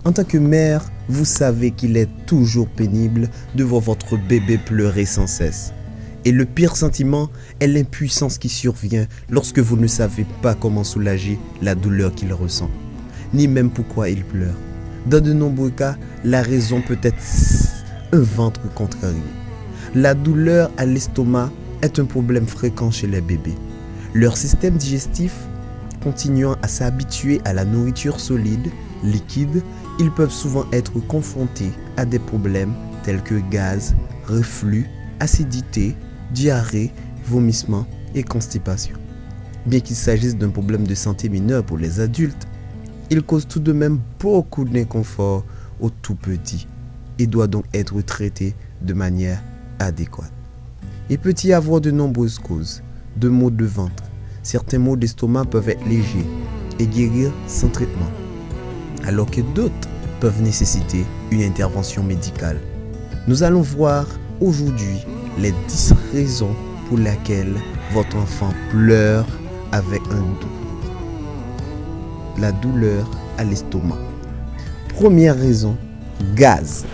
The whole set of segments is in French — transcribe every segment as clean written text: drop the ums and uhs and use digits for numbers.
En tant que mère, vous savez qu'il est toujours pénible de voir votre bébé pleurer sans cesse. Et le pire sentiment est l'impuissance qui survient lorsque vous ne savez pas comment soulager la douleur qu'il ressent, ni même pourquoi il pleure. Dans de nombreux cas, la raison peut être un ventre contrarié. La douleur à l'estomac est un problème fréquent chez les bébés. Leur système digestif continuant à s'habituer à la nourriture solide, liquide, ils peuvent souvent être confrontés à des problèmes tels que gaz, reflux, acidité, diarrhée, vomissement et constipation. Bien qu'il s'agisse d'un problème de santé mineur pour les adultes, il cause tout de même beaucoup d'inconfort aux tout petits et doit donc être traité de manière adéquate. Il peut y avoir de nombreuses causes de maux de ventre. Certains maux d'estomac peuvent être légers et guérir sans traitement, alors que d'autres peuvent nécessiter une intervention médicale. Nous allons voir aujourd'hui les 10 raisons pour lesquelles votre enfant pleure avec la douleur à l'estomac. Première raison, gaz.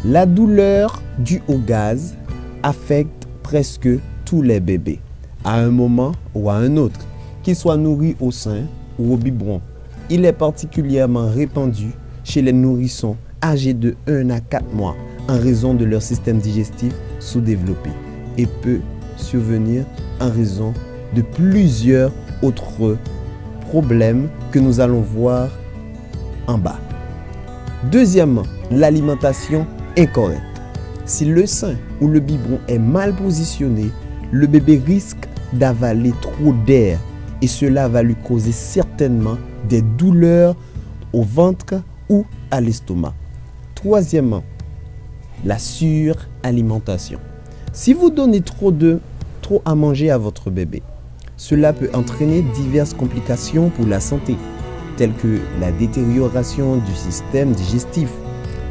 La douleur due au gaz affecte presque tous les bébés, à un moment ou à un autre, qu'ils soient nourris au sein ou au biberon. Il est particulièrement répandu chez les nourrissons âgés de 1 à 4 mois en raison de leur système digestif sous-développé et peut survenir en raison de plusieurs autres problèmes que nous allons voir en bas. Deuxièmement, l'alimentation incorrecte. Si le sein ou le biberon est mal positionné, le bébé risque d'avaler trop d'air et cela va lui causer certainement des douleurs au ventre ou à l'estomac. Troisièmement, la suralimentation. Si vous donnez trop à manger à votre bébé, cela peut entraîner diverses complications pour la santé, telles que la détérioration du système digestif,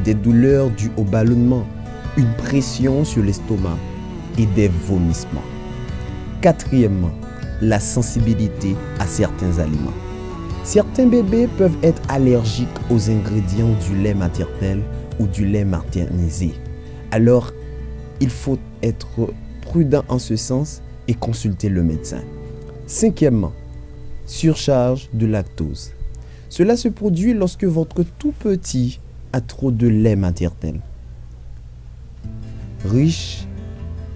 des douleurs dues au ballonnement, une pression sur l'estomac et des vomissements. Quatrièmement, la sensibilité à certains aliments. Certains bébés peuvent être allergiques aux ingrédients du lait maternel ou du lait maternisé. Alors, il faut être prudent en ce sens et consulter le médecin. Cinquièmement, surcharge de lactose. Cela se produit lorsque votre tout petit a trop de lait maternel. Riche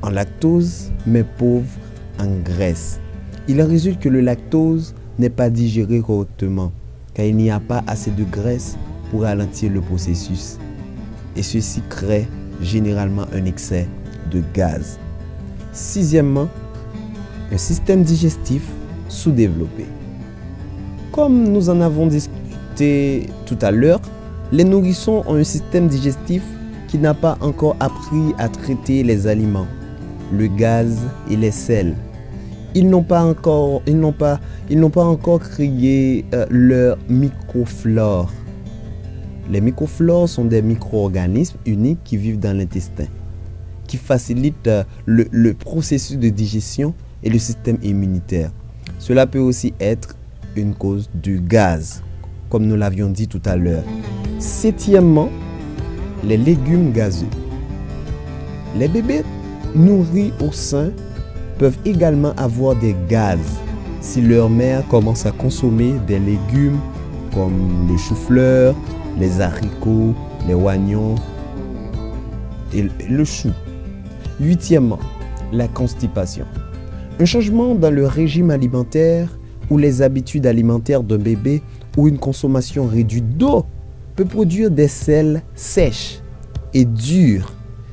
en lactose, mais pauvre en graisse. Il en résulte que le lactose n'est pas digéré correctement, car il n'y a pas assez de graisse pour ralentir le processus. Et ceci crée généralement un excès de gaz. Sixièmement, un système digestif sous-développé. Comme nous en avons discuté tout à l'heure, les nourrissons ont un système digestif qui n'a pas encore appris à traiter les aliments, le gaz et les sels. Ils n'ont pas encore créé leur microflore. Les microflores sont des micro-organismes uniques qui vivent dans l'intestin, qui facilitent le processus de digestion et le système immunitaire. Cela peut aussi être une cause de gaz, comme nous l'avions dit tout à l'heure. Septièmement, les légumes gazeux. Les bébés nourris au sein peuvent également avoir des gaz si leur mère commence à consommer des légumes comme le chou-fleur, les haricots, les oignons et le chou. Huitièmement, la constipation. Un changement dans le régime alimentaire ou les habitudes alimentaires d'un bébé ou une consommation réduite d'eau peut produire des selles sèches et dures.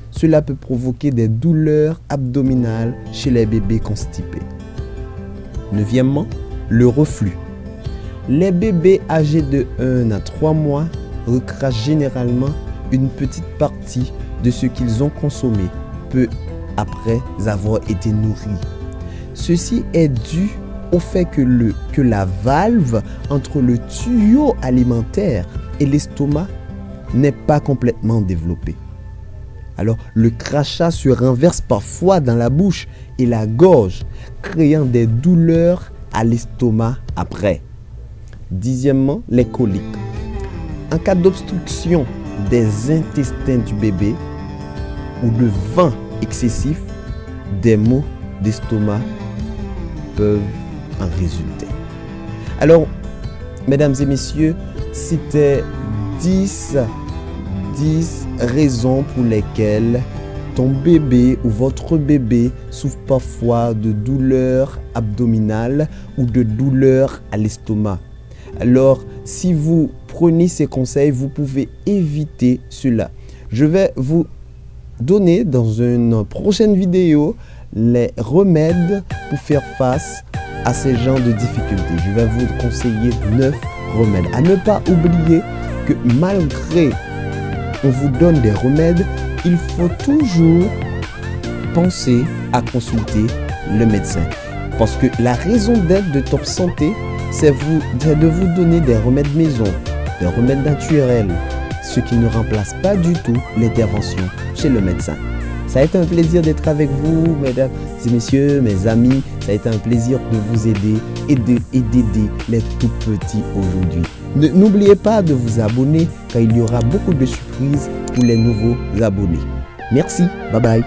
Cela peut provoquer des douleurs abdominales chez les bébés constipés. Neuvièmement, le reflux. Les bébés âgés de 1 à 3 mois recrachent généralement une petite partie de ce qu'ils ont consommé peu après avoir été nourris. Ceci est dû au fait que la valve entre le tuyau alimentaire et l'estomac n'est pas complètement développée. Alors, le crachat se renverse parfois dans la bouche et la gorge, créant des douleurs à l'estomac après. Dixièmement, les coliques. En cas d'obstruction des intestins du bébé ou de vent excessif, des maux d'estomac peuvent en résulter. Alors, mesdames et messieurs, c'était 10 raisons pour lesquelles ton bébé ou votre bébé souffre parfois de douleurs abdominales ou de douleurs à l'estomac. Alors, si vous prenez ces conseils, vous pouvez éviter cela. Je vais vous donner dans une prochaine vidéo les remèdes pour faire face à ces genres de difficultés. Je vais vous conseiller 9 remèdes. À ne pas oublier que malgré on vous donne des remèdes, il faut toujours penser à consulter le médecin. Parce que la raison d'être de Top Santé, c'est de vous donner des remèdes maison, des remèdes naturels, ce qui ne remplace pas du tout l'intervention chez le médecin. Ça a été un plaisir d'être avec vous, mesdames et messieurs, mes amis. Ça a été un plaisir de vous aider et d'aider les tout petits aujourd'hui. N'oubliez pas de vous abonner car il y aura beaucoup de surprises pour les nouveaux abonnés. Merci, bye bye.